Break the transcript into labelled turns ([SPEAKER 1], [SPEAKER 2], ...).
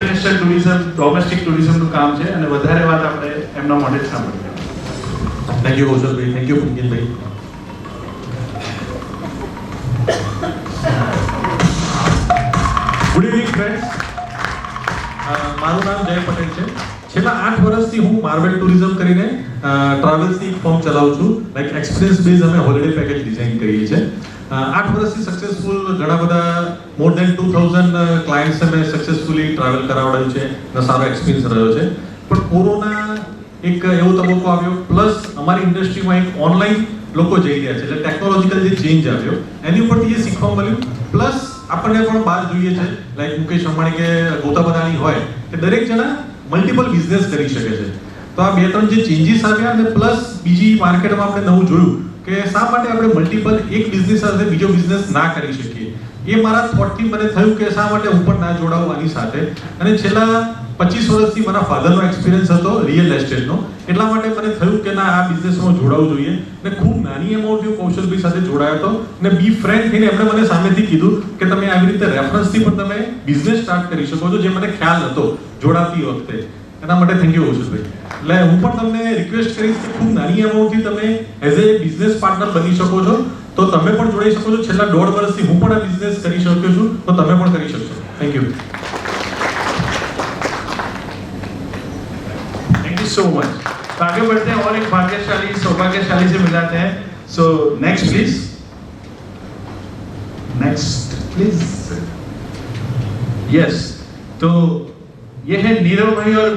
[SPEAKER 1] International tourism, domestic ટુરિઝમનું કામ છે અને વધારે વાત આપણે એમના માટે જ સાંભળીએ.
[SPEAKER 2] થેન્ક યુ કૌશલભાઈ, થેન્ક યુ પુંજનભાઈ. Good evening friends. મારું નામ જય પટેલ છે. છેલ્લા 8 વર્ષથી હું માર્વેલ ટુરિઝમ કરીને ટ્રાવેલ્સની એક ફર્મ ચલાવું છું. લાઈક એક્સપિરિયન્સ બેઝ અમે હોલિડે પેકેજ ડિઝાઇન કરીએ છીએ. 8 વર્ષથી સક્સેસફુલ ઘણા બધા મોર દેન 2000 ક્લાયન્ટ્સ અમે સક્સેસફુલી ટ્રાવેલ કરાવડાવ્યું છે અને સારો એક્સપિરિયન્સ રહ્યો છે. પણ કોરોના એક એવો તબક્કો આવ્યો, પ્લસ અમારી ઇન્ડસ્ટ્રીમાં એક ઓનલાઈન લોકો જઈ રહ્યા છે, એટલે ટેકનોલોજીકલ જે ચેન્જ આવ્યો એની ઉપરથી એ શીખવા મળ્યું. પ્લસ આપણને પણ બહાર જોઈએ છે, લાઈક મુકેશ અંબાણી કે ગૌતમ અદાણી હોય કે દરેક જણા મલ્ટિપલ બિઝનેસ કરી શકે છે. તો આ 2-3 જે ચેન્જીસ આવ્યા અને પ્લસ બીજી માર્કેટમાં આપણે નવું જોયું કે શા માટે આપણે મલ્ટિપલ એક બિઝનેસ સાથે બીજો બિઝનેસ ના કરી શકીએ. એ મારા થોટથી મને થયું કે શા માટે હું પણ ના જોડાવું આની સાથે. અને છેલ્લા 25 વર્ષથી મારા ફાધરનો એક્સપિરિયન્સ હતો રિયલ એસ્ટેટનો, એટલા માટે મને થયું કે ના આ બિઝનેસમાં જોડાવવું જોઈએ. અને ખૂબ નાની એમાઉન્ટથી કૌશલભાઈ સાથે જોડાયો હતો અને બી ફ્રેન્ડ થઈને એમણે મને સામેથી કીધું કે તમે આવી રીતે રેફરન્સથી પણ તમે બિઝનેસ સ્ટાર્ટ કરી શકો છો, જે મને ખ્યાલ હતો જોડાતી વખતે. એના માટે થેન્ક યુ કૌશલભાઈ. એટલે હું પણ તમને રિક્વેસ્ટ કરીશ કે ખૂબ નાની એમાઉન્ટથી તમે એઝ એ બિઝનેસ પાર્ટનર બની શકો છો, તો તમે પણ જોડાઈ શકો છો. છેલ્લા 1.5 વર્ષથી હું પણ આ બિઝનેસ કરી શકું છું, તો તમે પણ કરી શકશો. Thank you.
[SPEAKER 1] Thank you so much. तो आगे बढ़ते हैं और एक भाग्यशाली सौभाग्यशाली से मिलाते हैं. So next please, next please. Yes, तो ये है नीरव भाई और